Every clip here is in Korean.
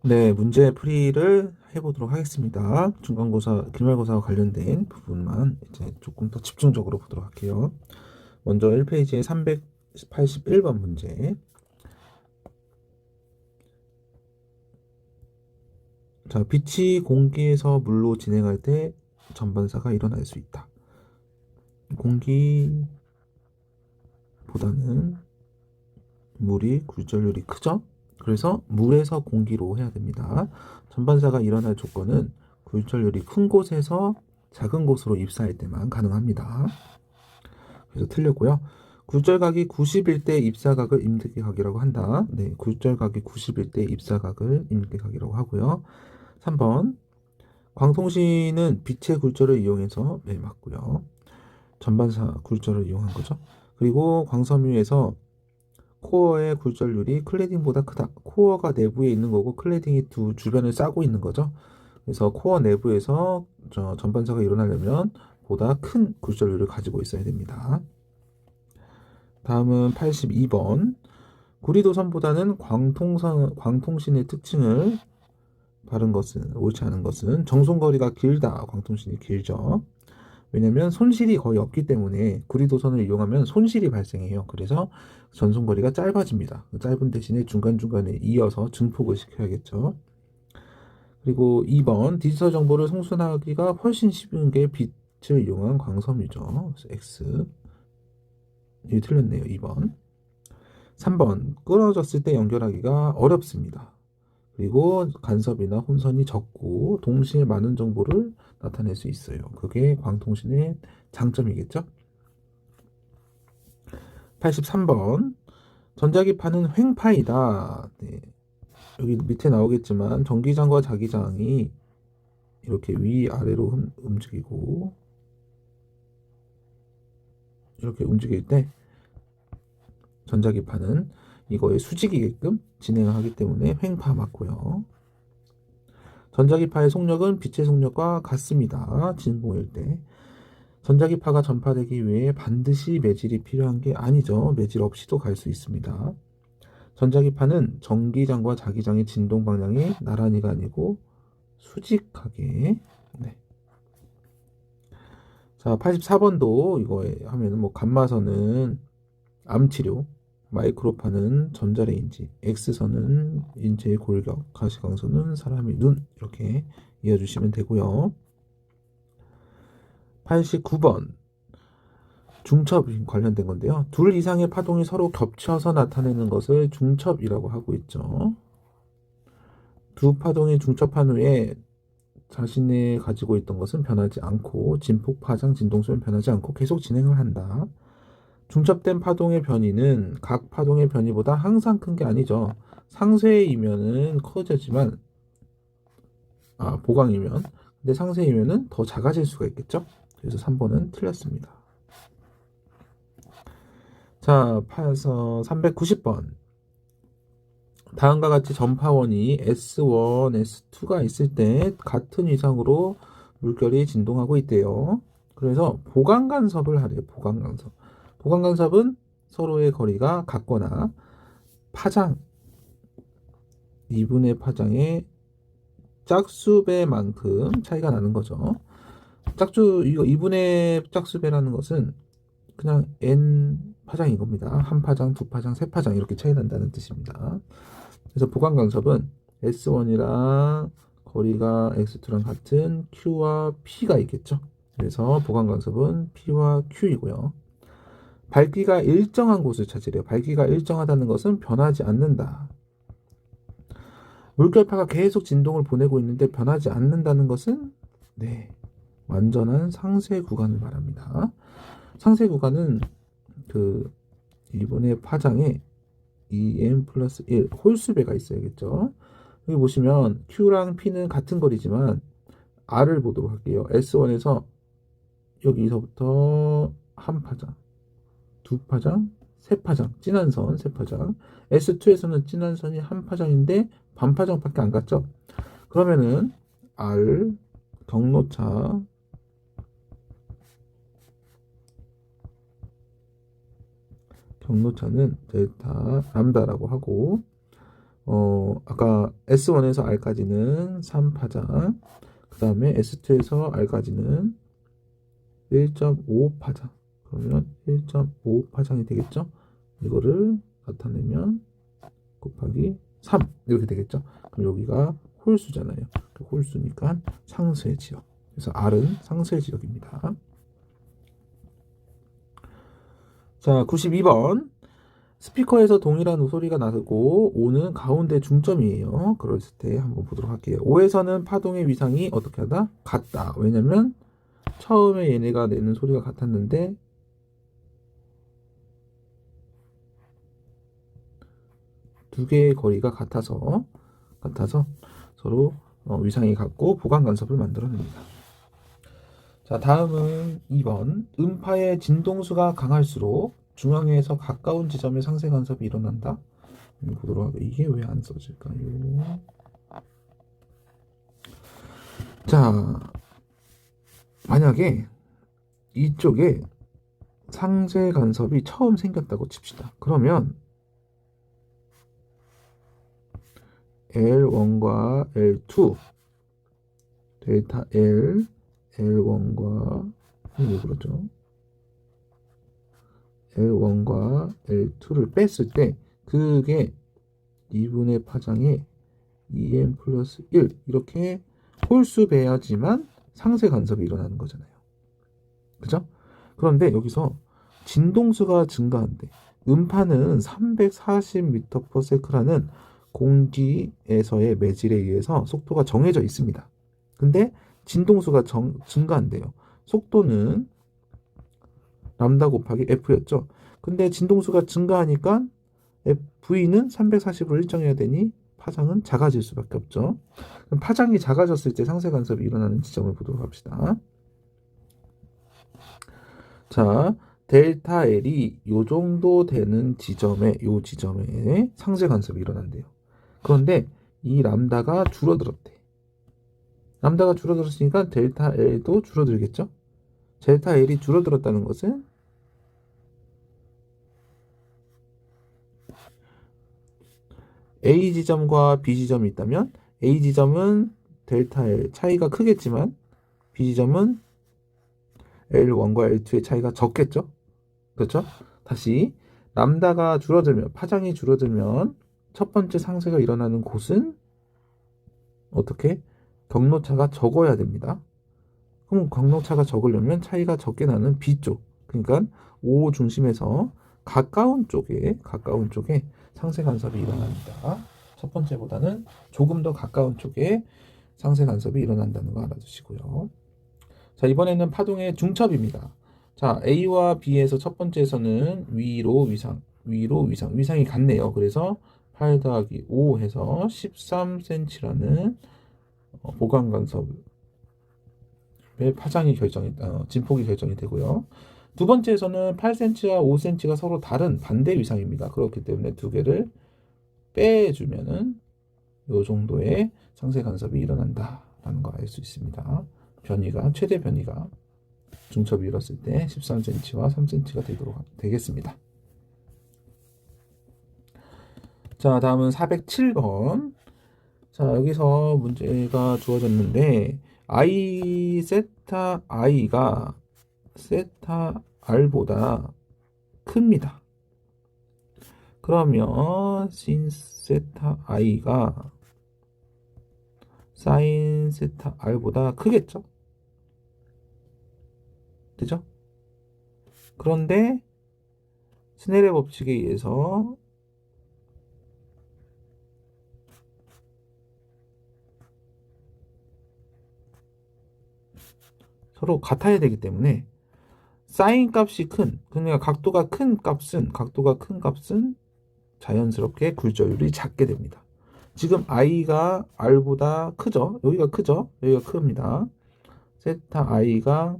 네, 문제 풀이를 해보도록 하겠습니다. 중간고사, 기말고사와 관련된 부분만 이제 조금 더 집중적으로 보도록 할게요. 먼저 1페이지에 381번 문제. 자, 빛이 공기에서 물로 진행할 때 전반사가 일어날 수 있다. 공기보다는 물이 굴절률이 크죠? 그래서 물에서 공기로 해야 됩니다. 전반사가 일어날 조건은 굴절률이 큰 곳에서 작은 곳으로 입사할 때만 가능합니다. 그래서 틀렸고요. 굴절각이 90일 때 입사각을 임대각이라고 한다. 네, 굴절각이 90일 때 입사각을 임대각이라고 하고요. 3번 광통신은 빛의 굴절을 이용해서 네, 맞고요. 전반사 굴절을 이용한 거죠. 그리고 광섬유에서 코어의 굴절률이 클레딩보다 크다. 코어가 내부에 있는 거고 클레딩이 두 주변을 싸고 있는 거죠. 그래서 코어 내부에서 전반사가 일어나려면 보다 큰 굴절률을 가지고 있어야 됩니다. 다음은 82번. 구리도선보다는 광통신의 특징을 바른 것은, 옳지 않은 것은 정손거리가 길다. 광통신이 길죠. 왜냐면 손실이 거의 없기 때문에 구리도선을 이용하면 손실이 발생해요. 그래서 전송거리가 짧아집니다. 짧은 대신에 중간중간에 이어서 증폭을 시켜야겠죠. 그리고 2번 디지털 정보를 송순하기가 훨씬 쉬운 게 빛을 이용한 광섬유죠. 그래서 X. 이 틀렸네요. 2번. 3번 끊어졌을 때 연결하기가 어렵습니다. 그리고 간섭이나 혼선이 적고 동시에 많은 정보를 나타낼 수 있어요. 그게 광통신의 장점이겠죠? 83번 전자기파는 횡파이다. 네. 여기 밑에 나오겠지만 전기장과 자기장이 이렇게 위아래로 움직이고 이렇게 움직일 때 전자기파는 이거에 수직이게끔 진행을 하기 때문에 횡파 맞고요. 전자기파의 속력은 빛의 속력과 같습니다. 진공일 때. 전자기파가 전파되기 위해 반드시 매질이 필요한 게 아니죠. 매질 없이도 갈 수 있습니다. 전자기파는 전기장과 자기장의 진동 방향이 나란히가 아니고 수직하게. 네. 자, 84번도 이거에 하면은 뭐 감마선은 암치료, 마이크로파는 전자레인지, X선은 인체의 골격, 가시광선은 사람의 눈 이렇게 이어주시면 되고요. 89번 중첩 관련된 건데요. 둘 이상의 파동이 서로 겹쳐서 나타내는 것을 중첩이라고 하고 있죠. 두 파동이 중첩한 후에 자신이 가지고 있던 것은 변하지 않고 진폭, 파장, 진동수는 변하지 않고 계속 진행을 한다. 중첩된 파동의 변이는 각 파동의 변이보다 항상 큰 게 아니죠. 상쇄이면은 커지지만 보강이면 근데 상쇄이면은 더 작아질 수가 있겠죠. 그래서 3번은 틀렸습니다. 자, 파서 390번. 다음과 같이 전파원이 S1, S2가 있을 때 같은 위상으로 물결이 진동하고 있대요. 그래서 보강간섭을 하래요. 보강간섭. 보강간섭은 서로의 거리가 같거나 파장, 2분의 파장의 짝수배만큼 차이가 나는 거죠. 이거 2분의 짝수배라는 것은 그냥 n 파장인 겁니다. 한 파장, 두 파장, 세 파장 이렇게 차이 난다는 뜻입니다. 그래서 보강간섭은 S1이랑 거리가 X2랑 같은 Q와 P가 있겠죠. 그래서 보강간섭은 P와 Q이고요. 밝기가 일정한 곳을 찾으래요. 밝기가 일정하다는 것은 변하지 않는다. 물결파가 계속 진동을 보내고 있는데 변하지 않는다는 것은 네, 완전한 상쇄 구간을 말합니다. 상쇄 구간은 그 이번에 파장에 2m 플러스 1 홀수배가 있어야겠죠. 여기 보시면 Q랑 P는 같은 거리지만 R을 보도록 할게요. S1에서 여기서부터 한 파장, 두 파장, 세 파장, 진한 선, 세 파장. S2에서는 진한 선이 한 파장인데 반 파장밖에 안 갔죠. 그러면은 R 경로차는 델타 람다라고 하고 아까 S1에서 R까지는 3파장, 그 다음에 S2에서 R까지는 1.5파장. 그러면 1.5파장이 되겠죠? 이거를 나타내면 곱하기 3 이렇게 되겠죠? 그럼 여기가 홀수잖아요. 홀수니까 상수의 지역. 그래서 R은 상수의 지역입니다. 자, 92번. 스피커에서 동일한 소리가 나고 O는 가운데 중점이에요. 그랬을 때 한번 보도록 할게요. O에서는 파동의 위상이 어떻게 하다? 같다. 왜냐면 처음에 얘네가 내는 소리가 같았는데 두 개의 거리가 같아서 서로 위상이 같고 보강 간섭을 만들어냅니다. 자, 다음은 2번. 음파의 진동수가 강할수록 중앙에서 가까운 지점에 상쇄 간섭이 일어난다. 보도록 하고 이게 왜 안 써질까요? 자, 만약에 이쪽에 상쇄 간섭이 처음 생겼다고 칩시다. 그러면 L1과 L2 델타 L, L1과 왜 그러죠? L1과 L2를 뺐을 때 그게 2분의 파장에 2n 플러스 1 이렇게 홀수배야지만 상쇄 간섭이 일어나는 거잖아요. 그죠? 그런데 여기서 진동수가 증가한대. 음파는 340m/s라는 공기에서의 매질에 의해서 속도가 정해져 있습니다. 근데 진동수가 증가한대요. 속도는 람다 곱하기 F였죠. 근데 진동수가 증가하니까 V는 340으로 일정해야 되니 파장은 작아질 수밖에 없죠. 그럼 파장이 작아졌을 때 상쇄 간섭이 일어나는 지점을 보도록 합시다. 자, 델타 L이 요 정도 되는 지점에 상쇄 간섭이 일어난대요. 그런데 이 람다가 줄어들었대. 람다가 줄어들었으니까 델타 L도 줄어들겠죠? 델타 L이 줄어들었다는 것은 A 지점과 B 지점이 있다면 A 지점은 델타 L 차이가 크겠지만 B 지점은 L1과 L2의 차이가 적겠죠? 그렇죠? 다시 람다가 줄어들면 파장이 줄어들면 첫 번째 상쇄가 일어나는 곳은 어떻게? 경로차가 적어야 됩니다. 그럼 경로차가 적으려면 차이가 적게 나는 B쪽 그러니까 O 중심에서 가까운 쪽에 상쇄 간섭이 일어납니다. 첫 번째보다는 조금 더 가까운 쪽에 상쇄 간섭이 일어난다는 거 알아두시고요. 자, 이번에는 파동의 중첩입니다. 자, A와 B에서 첫 번째에서는 위상이 같네요. 그래서 8 더하기 5 해서 13cm라는 보강 간섭의 파장이 진폭이 결정이 되고요. 두 번째에서는 8cm와 5cm가 서로 다른 반대 위상입니다. 그렇기 때문에 두 개를 빼주면은 이 정도의 상쇄 간섭이 일어난다라는 거 알 수 있습니다. 최대 변이가 중첩이 일었을 때 13cm와 3cm가 되겠습니다. 자, 다음은 407번. 자, 여기서 문제가 주어졌는데 I 세타 I가 세타 R보다 큽니다. 그러면 sin 세타 I가 sin 세타 R보다 크겠죠? 되죠? 그런데 스넬의 법칙에 의해서 서로 같아야 되기 때문에 사인 값이 그러니까 각도가 큰 값은 자연스럽게 굴절율이 작게 됩니다. 지금 I가 R보다 크죠? 여기가 크죠? 여기가 큽니다. 세타 I가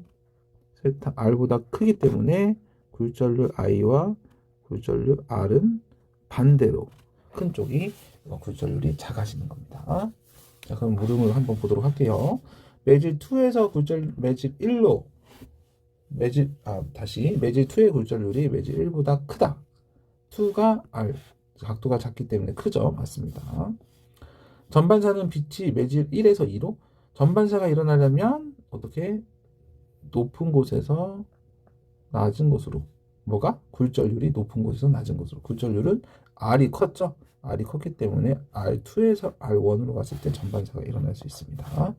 세타 R보다 크기 때문에 굴절률 I와 굴절률 R은 반대로 큰 쪽이 굴절률이 작아지는 겁니다. 자, 그럼 무등을 한번 보도록 할게요. 매질 2에서 매질 1로 매질 2의 굴절률이 매질 1보다 크다. 2가 R, 각도가 작기 때문에 크죠. 맞습니다. 전반사는 빛이 매질 1에서 2로 전반사가 일어나려면 어떻게 높은 곳에서 낮은 곳으로 뭐가? 굴절률이 높은 곳에서 낮은 곳으로 굴절률은 R이 컸죠. R이 컸기 때문에 R2에서 R1으로 갔을 때 전반사가 일어날 수 있습니다.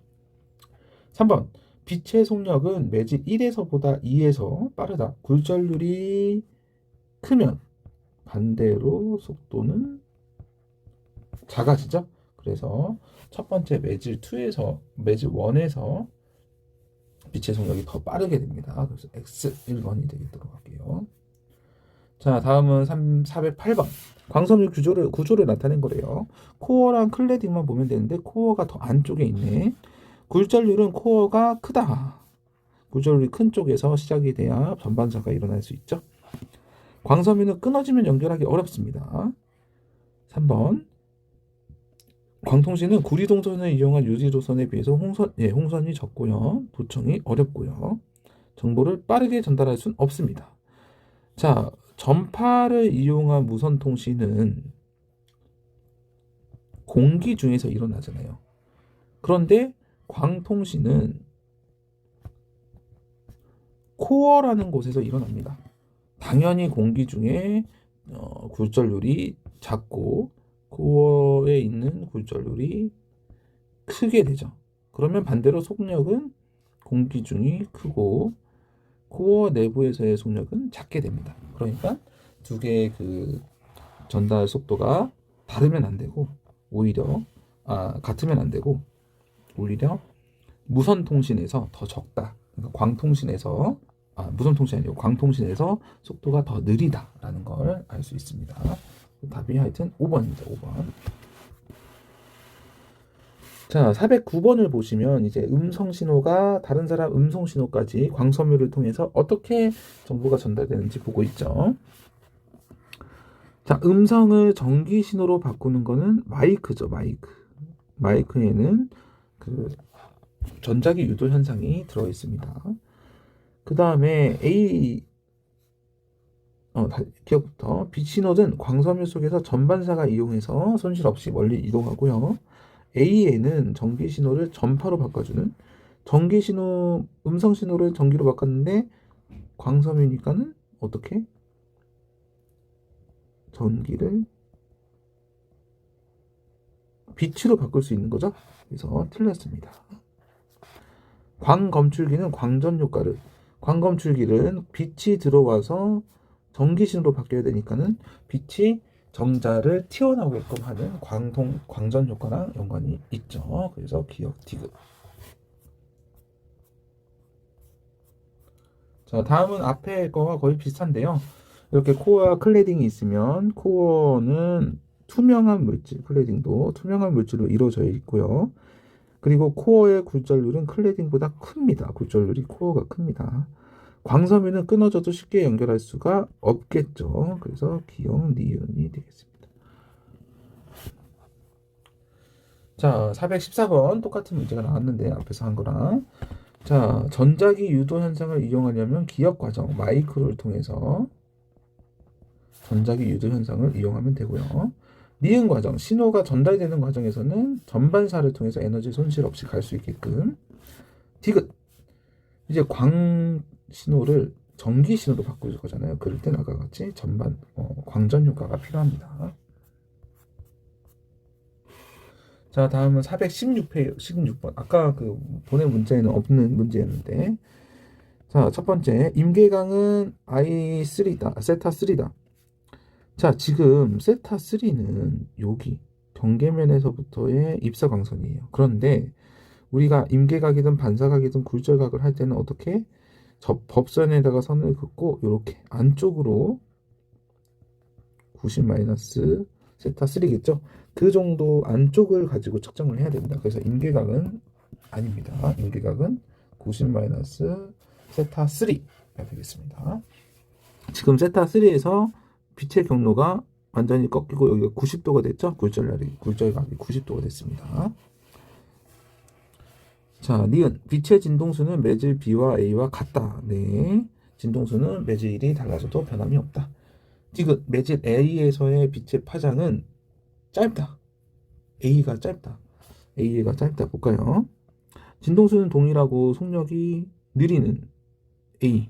3번 빛의 속력은 매질 1에서보다 2에서 빠르다. 굴절률이 크면 반대로 속도는 작아지죠. 그래서 첫 번째 매질 2에서 매질 1에서 빛의 속력이 더 빠르게 됩니다. 그래서 X1번이 되도록 할게요. 자, 다음은 408번. 광섬유 구조를 나타낸 거래요. 코어랑 클래딩만 보면 되는데 코어가 더 안쪽에 있네. 굴절률은 코어가 크다. 굴절률이 큰 쪽에서 시작이 돼야 전반사가 일어날 수 있죠. 광섬유는 끊어지면 연결하기 어렵습니다. 3번. 광통신은 구리동선을 이용한 유지도선에 비해서 홍선이 적고요. 도청이 어렵고요. 정보를 빠르게 전달할 수는 없습니다. 자, 전파를 이용한 무선통신은 공기 중에서 일어나잖아요. 그런데 광통신은 코어라는 곳에서 일어납니다. 당연히 공기 중에 굴절률이 작고 코어에 있는 굴절률이 크게 되죠. 그러면 반대로 속력은 공기 중이 크고 코어 내부에서의 속력은 작게 됩니다. 그러니까 두 개의 그 전달 속도가 다르면 안 되고 오히려 같으면 안 되고 오히려 무선 통신에서 더 적다. 그러니까 광통신에서 무선 통신이 아니고 광통신에서 속도가 더 느리다라는 걸 알 수 있습니다. 답이 하여튼 5번입니다. 5번. 자, 409번을 보시면 이제 음성 신호가 다른 사람 음성 신호까지 광섬유를 통해서 어떻게 정보가 전달되는지 보고 있죠. 자, 음성을 전기 신호로 바꾸는 거는 마이크죠, 마이크. 마이크에는 그 전자기 유도 현상이 들어 있습니다. 그 다음에 기억부터 빛 신호는 광섬유 속에서 전반사가 이용해서 손실 없이 멀리 이동하고요. A에는 전기 신호를 전파로 바꿔주는 전기 신호, 음성 신호를 전기로 바꿨는데 광섬유니까는 어떻게? 전기를 빛으로 바꿀 수 있는 거죠. 그래서 틀렸습니다. 광검출기는 광전 효과를 광검출기는 빛이 들어와서 전기 신호로 바뀌어야 되니까는 빛이 정자를 튀어나오게끔 하는 광전 효과랑 연관이 있죠. 그래서 기억 디귿. 자, 다음은 앞에 거와 거의 비슷한데요. 이렇게 코어와 클래딩이 있으면 코어는 투명한 물질, 클래딩도 투명한 물질로 이루어져 있고요. 그리고 코어의 굴절률은 클래딩보다 큽니다. 굴절률이 코어가 큽니다. 광섬유는 끊어져도 쉽게 연결할 수가 없겠죠. 그래서 기억 니은이 되겠습니다. 자, 414번 똑같은 문제가 나왔는데 앞에서 한 거랑 자, 전자기 유도 현상을 이용하려면 기억 과정 마이크로를 통해서 전자기 유도 현상을 이용하면 되고요. 니은 과정 신호가 전달되는 과정에서는 전반사를 통해서 에너지 손실 없이 갈 수 있게끔 디귿 이제 광 신호를 전기 신호로 바꿀 거잖아요. 그럴 땐 아까 같이 광전 효과가 필요합니다. 자, 다음은 416번. 아까 그 보낸 문제에는 없는 문제였는데. 자, 첫 번째. 임계강은 I3다. 세타3다. 자, 지금 세타3는 여기 경계면에서부터의 입사광선이에요. 그런데 우리가 임계각이든 반사각이든 굴절각을 할 때는 어떻게? 법선에다가 선을 긋고 이렇게 안쪽으로 90 마이너스 세타 3겠죠. 그 정도 안쪽을 가지고 측정을 해야 됩니다. 그래서 임계각은 아닙니다. 임계각은 90 마이너스 세타 3가 되겠습니다. 지금 세타 3에서 빛의 경로가 완전히 꺾이고 여기가 90도가 됐죠. 굴절각이 90도가 됐습니다. 자, 니은 빛의 진동수는 매질 B와 A와 같다. 네, 진동수는 매질 1이 달라져도 변함이 없다. 지금 매질 A에서의 빛의 파장은 짧다. A가 짧다. A가 짧다. 볼까요? 진동수는 동일하고 속력이 느리는 A.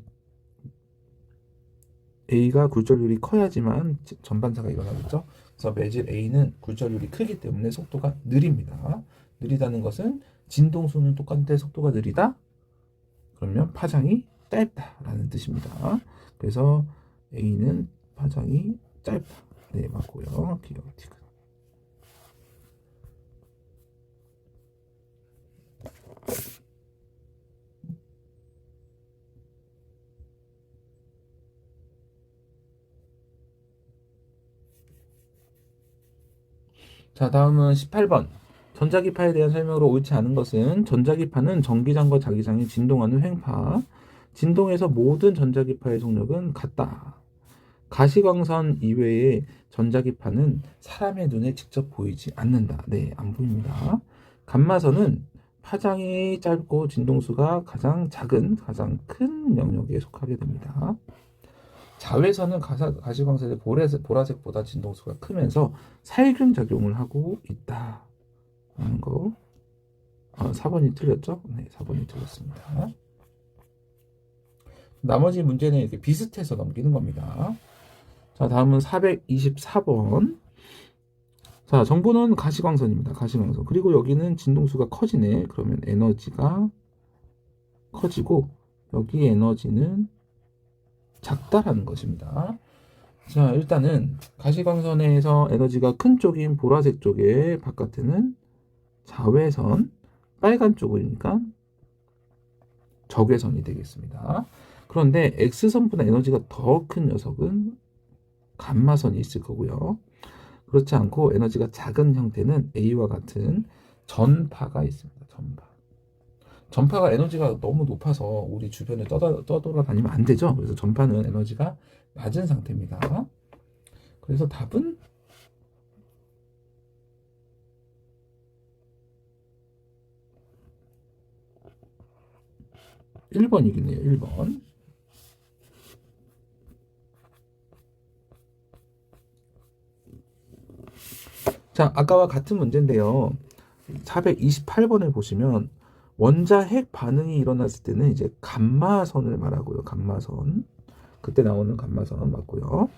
A가 굴절률이 커야지만 전반사가 일어나겠죠. 그래서 매질 A는 굴절률이 크기 때문에 속도가 느립니다. 느리다는 것은 진동수는 똑같은데 속도가 느리다? 그러면 파장이 짧다라는 뜻입니다. 그래서 A는 파장이 짧다. 네, 맞고요. 기억티그. 자, 다음은 18번. 전자기파에 대한 설명으로 옳지 않은 것은 전자기파는 전기장과 자기장이 진동하는 횡파. 진동에서 모든 전자기파의 속력은 같다. 가시광선 이외의 전자기파는 사람의 눈에 직접 보이지 않는다. 네, 안 보입니다. 감마선은 파장이 짧고 진동수가 가장 작은, 가장 큰 영역에 속하게 됩니다. 자외선은 가시광선의 보라색보다 진동수가 크면서 살균 작용을 하고 있다. 라는 거. 4번이 틀렸죠? 네, 4번이 틀렸습니다. 나머지 문제는 이렇게 비슷해서 넘기는 겁니다. 자, 다음은 424번. 자, 정보는 가시광선입니다. 가시광선. 그리고 여기는 진동수가 커지네. 그러면 에너지가 커지고 여기 에너지는 작다라는 것입니다. 자, 일단은 가시광선에서 에너지가 큰 쪽인 보라색 쪽에 바깥에는 자외선, 빨간 쪽이니까 적외선이 되겠습니다. 그런데 X선보다 에너지가 더 큰 녀석은 감마선이 있을 거고요. 그렇지 않고 에너지가 작은 형태는 A와 같은 전파가 있습니다. 전파가 에너지가 너무 높아서 우리 주변에 떠돌아다니면 안 되죠. 그래서 전파는 에너지가 낮은 상태입니다. 그래서 답은 1번이겠네요. 1번. 자, 아까와 같은 문제인데요. 428번을 보시면 원자 핵 반응이 일어났을 때는 이제 감마선을 말하고요. 감마선. 그때 나오는 감마선 맞고요.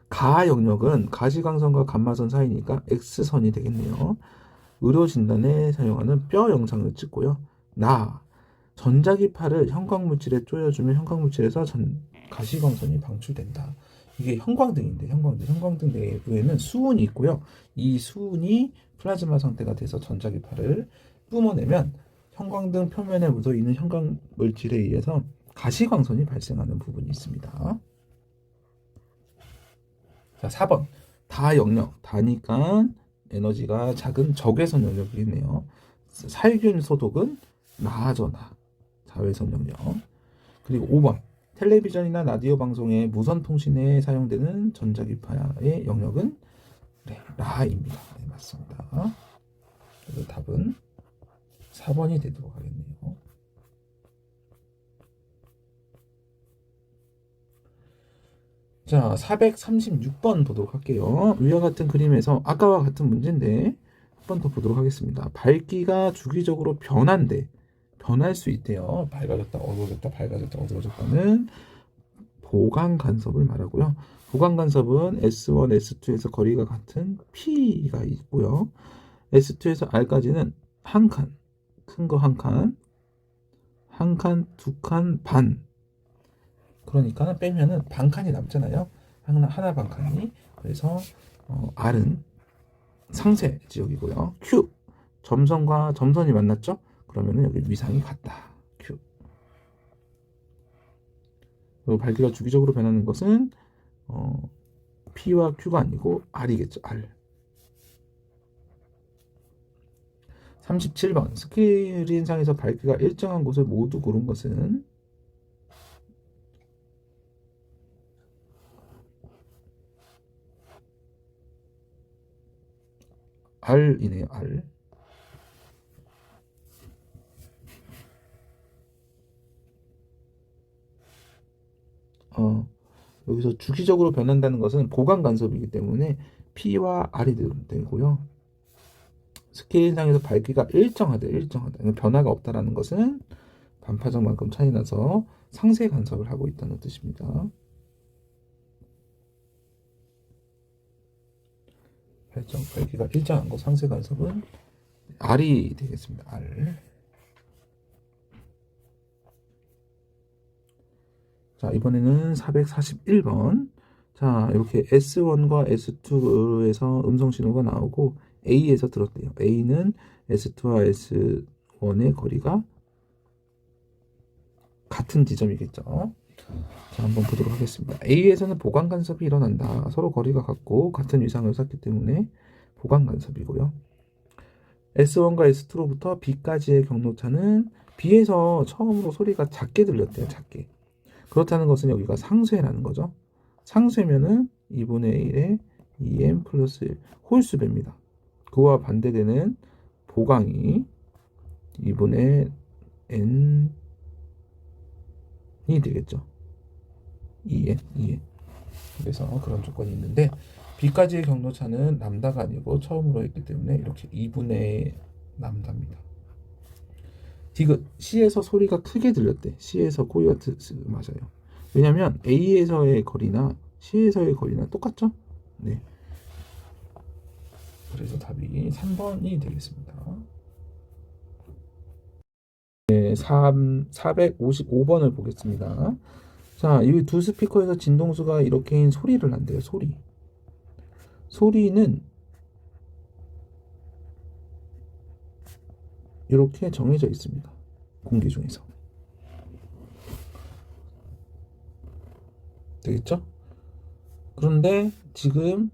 가 영역은 가시광선과 감마선 사이니까 X선이 되겠네요. 의료 진단에 사용하는 뼈 영상을 찍고요. 전자기파를 형광물질에 쪼여주면 형광물질에서 가시광선이 방출된다. 이게 형광등인데 형광등 내부에는 수은이 있고요. 이 수은이 플라즈마 상태가 돼서 전자기파를 뿜어내면 형광등 표면에 묻어 있는 형광물질에 의해서 가시광선이 발생하는 부분이 있습니다. 자, 4번. 다 영역. 다니까 에너지가 작은 적외선 영역이겠네요. 살균 소독은 나아져나. 자외선 영역. 그리고 5번. 텔레비전이나 라디오 방송의 무선 통신에 사용되는 전자기파의 영역은 네, 라입니다. 네, 맞습니다. 그래서 답은 4번이 되도록 하겠네요. 자, 436번 보도록 할게요. 위와 같은 그림에서 아까와 같은 문제인데 한 번 더 보도록 하겠습니다. 밝기가 주기적으로 변할 수 있대요. 밝아졌다, 어두워졌다, 밝아졌다, 어두워졌다는 보강 간섭을 말하고요. 보강 간섭은 S1, S2에서 거리가 같은 P가 있고요. S2에서 R까지는 한 칸, 큰 거 한 칸, 한 칸, 두 칸 반. 그러니까 빼면은 반 칸이 남잖아요. 하나 반 칸이. 그래서 R은 상세 지역이고요. Q 점선과 점선이 만났죠? 그러면은 여기 위상이 같다. Q. 그리고 밝기가 주기적으로 변하는 것은 P와 Q가 아니고 R이겠죠. R. 37번. 스크린상에서 밝기가 일정한 곳을 모두 고른 것은 R이네요. R. 여기서 주기적으로 변한다는 것은 보강 간섭이기 때문에 P와 R이 되고요. 스케일상에서 밝기가 일정하다. 변화가 없다라는 것은 반파적만큼 차이 나서 상쇄 간섭을 하고 있다는 뜻입니다. 밝기가 일정한 거 상쇄 간섭은 R이 되겠습니다. R. 자, 이번에는 441번. 자, 이렇게 S1과 S2에서 음성 신호가 나오고 A에서 들었대요. A는 S2와 S1의 거리가 같은 지점이겠죠. 자, 한번 보도록 하겠습니다. A에서는 보강 간섭이 일어난다. 서로 거리가 같고 같은 위상을 쌓기 때문에 보강 간섭이고요. S1과 S2로부터 B까지의 경로차는 B에서 처음으로 소리가 작게 들렸대요. 작게. 그렇다는 것은 여기가 상쇄라는 거죠. 상쇄면은 2분의 1에 2m 플러스 1 홀수배입니다. 그와 반대되는 보강이 2분의 n이 되겠죠. 2n. 그래서 그런 조건이 있는데 B까지의 경로차는 람다가 아니고 처음으로 했기 때문에 이렇게 2분의 람다입니다. 디귿 C에서 소리가 크게 들렸대. C에서 코이가 맞아요. 왜냐면 A에서의 거리나 C에서의 거리나 똑같죠? 네. 그래서 답이 3번이 되겠습니다. 네, 455번을 보겠습니다. 자, 이 두 스피커에서 진동수가 이렇게인 소리를 난대요. 소리는 이렇게 정해져 있습니다. 공기 중에서. 되겠죠? 그런데 지금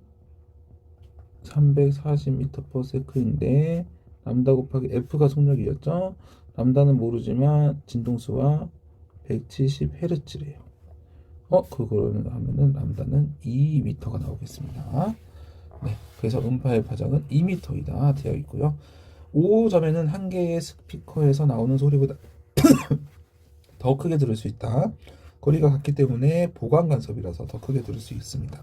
340m/s인데 람다 곱하기 F가 속력이었죠? 람다는 모르지만 진동수와 170Hz래요. 그거를 하면은 람다는 2m가 나오겠습니다. 네, 그래서 음파의 파장은 2m이다 되어 있고요. 5점에는 한 개의 스피커에서 나오는 소리보다 더 크게 들을 수 있다. 거리가 같기 때문에 보강 간섭이라서 더 크게 들을 수 있습니다.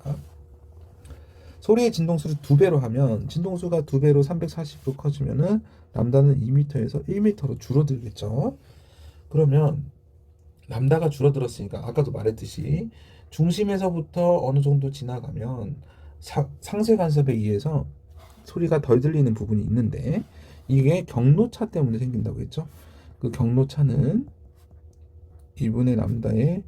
소리의 진동수를 2배로 하면 진동수가 2배로 340도 커지면은 람다는 2m에서 1m로 줄어들겠죠. 그러면 람다가 줄어들었으니까 아까도 말했듯이 중심에서부터 어느 정도 지나가면 상쇄 간섭에 의해서 소리가 덜 들리는 부분이 있는데 이게 경로차 때문에 생긴다고 했죠. 그 경로차는 2분의 람다의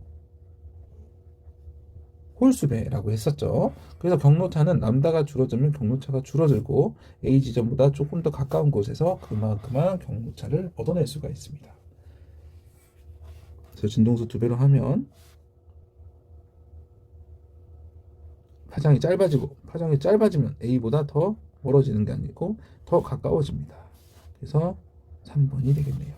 홀수배라고 했었죠. 그래서 경로차는 람다가 줄어들면 경로차가 줄어들고 A 지점보다 조금 더 가까운 곳에서 그만큼만 경로차를 얻어낼 수가 있습니다. 그래서 진동수 2배로 하면 파장이 짧아지면 A보다 더 멀어지는 게 아니고 더 가까워집니다. 그래서 3번이 되겠네요.